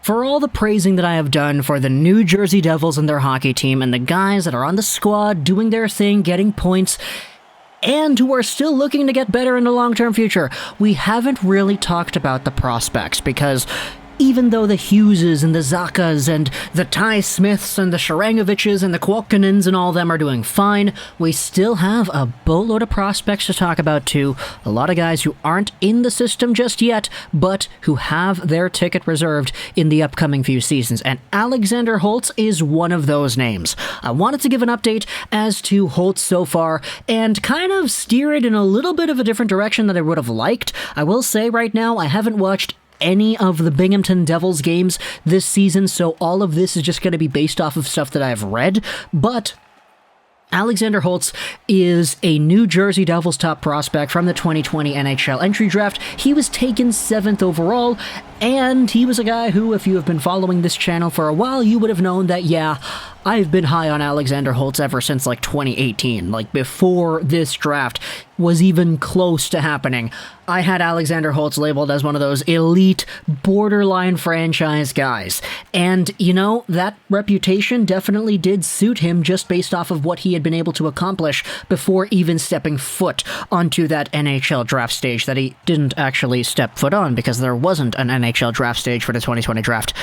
For all the praising that I have done for the New Jersey Devils and their hockey team and the guys that are on the squad doing their thing, getting points, and who are still looking to get better in the long-term future, we haven't really talked about the prospects because even though the Hugheses and the Zakas and the Ty Smiths and the Sharangoviches and the Kuokkanens and all them are doing fine, we still have a boatload of prospects to talk about too. A lot of guys who aren't in the system just yet, but who have their ticket reserved in the upcoming few seasons. And Alexander Holtz is one of those names. I wanted to give an update as to Holtz so far and kind of steer it in a little bit of a different direction than I would have liked. I will say right now, I haven't watched any of the Binghamton Devils games this season, so all of this is just going to be based off of stuff that I've read, but Alexander Holtz is a New Jersey Devils top prospect from the 2020 NHL Entry Draft. He was taken 7th overall, and he was a guy who, if you have been following this channel for a while, you would have known that, yeah, I've been high on Alexander Holtz ever since, 2018. Before this draft was even close to happening, I had Alexander Holtz labeled as one of those elite, borderline franchise guys. And, that reputation definitely did suit him just based off of what he had been able to accomplish before even stepping foot onto that NHL draft stage that he didn't actually step foot on because there wasn't an NHL draft stage for the 2020 draft.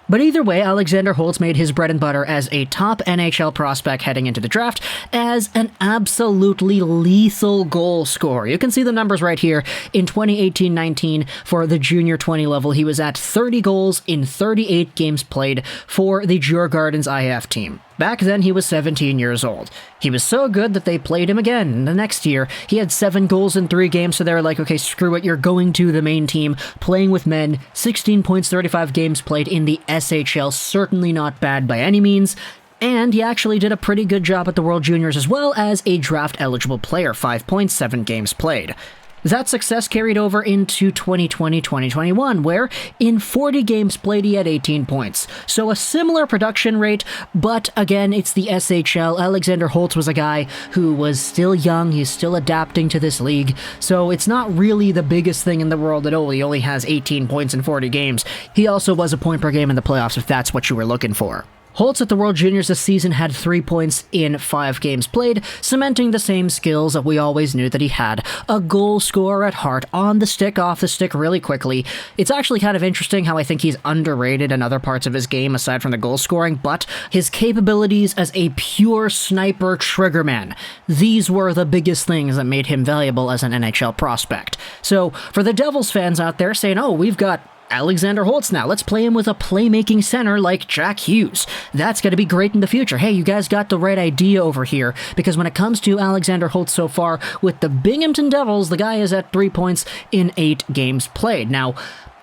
But either way, Alexander Holtz made his bread and butter as a top NHL prospect heading into the draft as an absolutely lethal goal scorer. You can see the numbers right here. In 2018-19, for the junior 20 level, he was at 30 goals in 38 games played for the Djurgårdens IF team. Back then, he was 17 years old. He was so good that they played him again. The next year, he had 7 goals in 3 games, so they were like, okay, screw it, you're going to the main team, playing with men, 16 points, 35 games played in the SHL, certainly not bad by any means. And he actually did a pretty good job at the World Juniors as well as a draft-eligible player, 5 points, 7 games played. That success carried over into 2020-2021, where in 40 games played he had 18 points. So a similar production rate, but again, it's the SHL. Alexander Holtz was a guy who was still young, he's still adapting to this league, so it's not really the biggest thing in the world that, he only has 18 points in 40 games. He also was a point per game in the playoffs if that's what you were looking for. Holtz at the World Juniors this season had 3 points in 5 games played, cementing the same skills that we always knew that he had. A goal scorer at heart, on the stick, off the stick really quickly. It's actually kind of interesting how I think he's underrated in other parts of his game aside from the goal scoring, but his capabilities as a pure sniper triggerman, these were the biggest things that made him valuable as an NHL prospect. So for the Devils fans out there saying, we've got Alexander Holtz now, let's play him with a playmaking center like Jack Hughes. That's going to be great in the future. Hey, you guys got the right idea over here, because when it comes to Alexander Holtz so far with the Binghamton Devils, the guy is at 3 points in 8 games played. Now,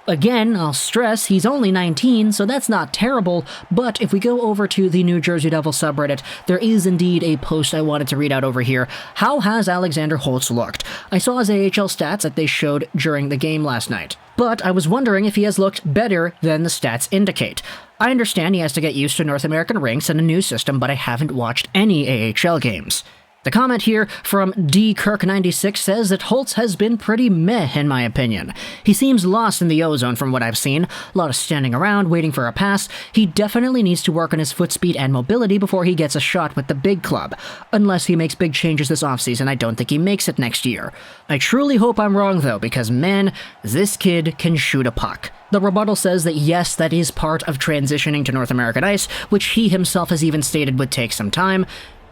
again, I'll stress, he's only 19, so that's not terrible, but if we go over to the New Jersey Devils subreddit, there is indeed a post I wanted to read out over here. How has Alexander Holtz looked? I saw his AHL stats that they showed during the game last night, but I was wondering if he has looked better than the stats indicate. I understand he has to get used to North American rinks and a new system, but I haven't watched any AHL games. The comment here from DKirk96 says that Holtz has been pretty meh, in my opinion. He seems lost in the ozone from what I've seen. A lot of standing around, waiting for a pass. He definitely needs to work on his foot speed and mobility before he gets a shot with the big club. Unless he makes big changes this offseason, I don't think he makes it next year. I truly hope I'm wrong, though, because, man, this kid can shoot a puck. The rebuttal says that yes, that is part of transitioning to North American ice, which he himself has even stated would take some time.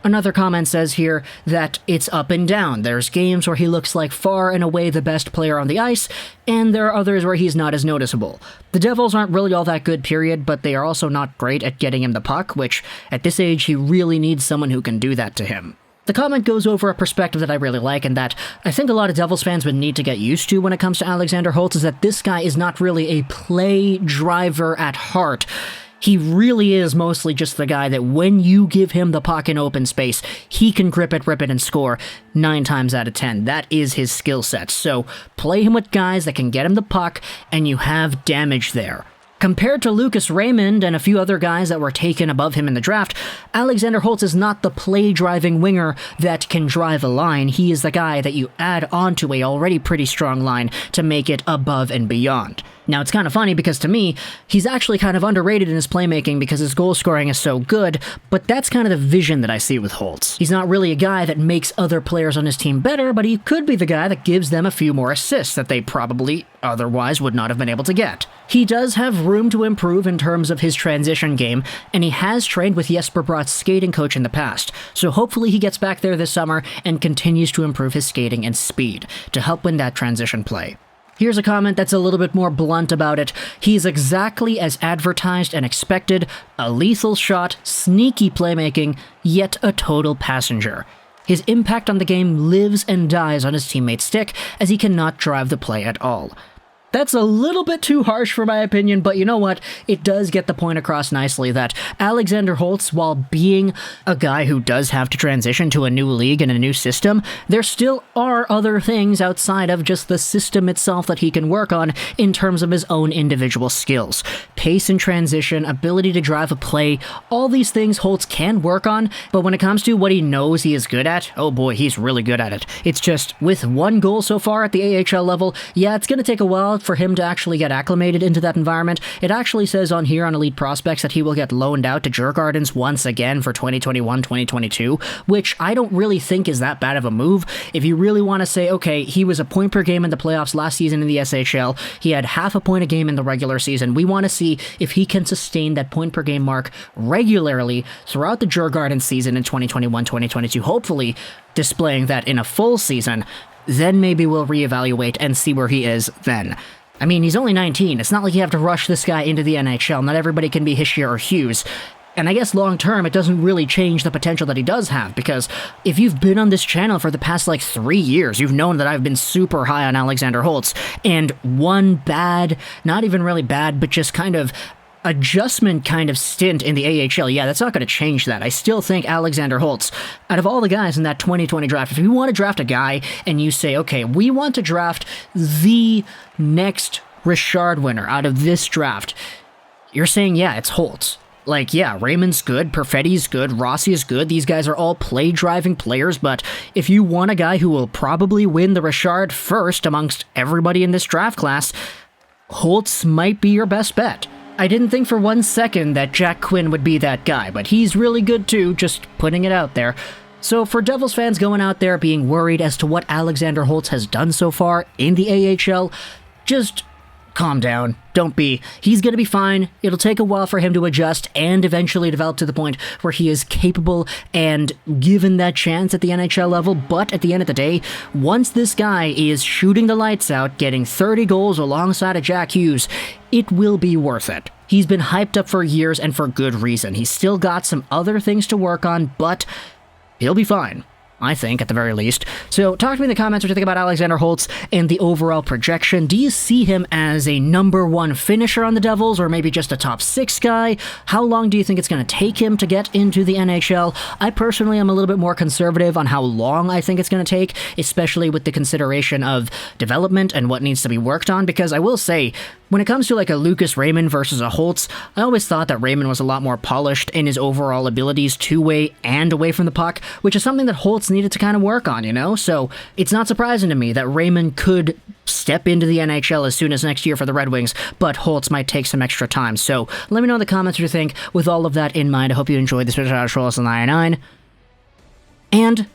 Another comment says here that it's up and down. There's games where he looks like far and away the best player on the ice, and there are others where he's not as noticeable. The Devils aren't really all that good, period, but they are also not great at getting him the puck, which, at this age, he really needs someone who can do that to him. The comment goes over a perspective that I really like, and that I think a lot of Devils fans would need to get used to when it comes to Alexander Holtz, is that this guy is not really a play driver at heart. He really is mostly just the guy that when you give him the puck in open space, he can grip it, rip it, and score 9 times out of 10. That is his skill set. So play him with guys that can get him the puck, and you have damage there. Compared to Lucas Raymond and a few other guys that were taken above him in the draft, Alexander Holtz is not the play-driving winger that can drive a line. He is the guy that you add onto a already pretty strong line to make it above and beyond. Now, it's kind of funny because to me, he's actually kind of underrated in his playmaking because his goal scoring is so good, but that's kind of the vision that I see with Holtz. He's not really a guy that makes other players on his team better, but he could be the guy that gives them a few more assists that they probably otherwise would not have been able to get. He does have room to improve in terms of his transition game, and he has trained with Jesper Bratt's skating coach in the past, so hopefully he gets back there this summer and continues to improve his skating and speed to help win that transition play. Here's a comment that's a little bit more blunt about it. He's exactly as advertised and expected, a lethal shot, sneaky playmaking, yet a total passenger. His impact on the game lives and dies on his teammate's stick, as he cannot drive the play at all. That's a little bit too harsh for my opinion, but you know what? It does get the point across nicely that Alexander Holtz, while being a guy who does have to transition to a new league and a new system, there still are other things outside of just the system itself that he can work on in terms of his own individual skills. Pace and transition, ability to drive a play, all these things Holtz can work on, but when it comes to what he knows he is good at, oh boy, he's really good at it. It's just, with one goal so far at the AHL level, yeah, it's going to take a while for him to actually get acclimated into that environment. It actually says on here on Elite Prospects that he will get loaned out to Djurgårdens once again for 2021-2022, which I don't really think is that bad of a move. If you really want to say, okay, he was a point per game in the playoffs last season in the SHL, he had half a point a game in the regular season. We want to see if he can sustain that point per game mark regularly throughout the Djurgårdens season in 2021-2022, hopefully displaying that in a full season. Then maybe we'll reevaluate and see where he is then. I mean, he's only 19. It's not like you have to rush this guy into the NHL. Not everybody can be Hischier or Hughes. And I guess long term, it doesn't really change the potential that he does have, because if you've been on this channel for the past 3 years, you've known that I've been super high on Alexander Holtz, and one bad, not even really bad, but just kind of adjustment kind of stint in the AHL, yeah, that's not going to change that. I still think Alexander Holtz, out of all the guys in that 2020 draft, if you want to draft a guy and you say, okay, we want to draft the next Richard winner out of this draft, you're saying, yeah, it's Holtz. Yeah, Raymond's good, Perfetti's good, Rossi is good, these guys are all play-driving players, but if you want a guy who will probably win the Richard first amongst everybody in this draft class, Holtz might be your best bet. I didn't think for 1 second that Jack Quinn would be that guy, but he's really good too, just putting it out there. So for Devils fans going out there being worried as to what Alexander Holtz has done so far in the AHL, just calm down. Don't be. He's going to be fine. It'll take a while for him to adjust and eventually develop to the point where he is capable and given that chance at the NHL level. But at the end of the day, once this guy is shooting the lights out, getting 30 goals alongside of Jack Hughes, it will be worth it. He's been hyped up for years and for good reason. He's still got some other things to work on, but he'll be fine. I think, at the very least. So talk to me in the comments what you think about Alexander Holtz and the overall projection. Do you see him as a number 1 finisher on the Devils, or maybe just a top 6 guy? How long do you think it's going to take him to get into the NHL? I personally am a little bit more conservative on how long I think it's going to take, especially with the consideration of development and what needs to be worked on, because I will say, when it comes to a Lucas Raymond versus a Holtz, I always thought that Raymond was a lot more polished in his overall abilities two-way and away from the puck, which is something that Holtz needed to kind of work on, So it's not surprising to me that Raymond could step into the NHL as soon as next year for the Red Wings, but Holtz might take some extra time. So let me know in the comments what you think. With all of that in mind, I hope you enjoyed this video. And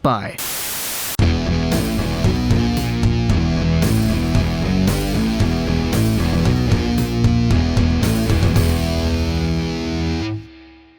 bye.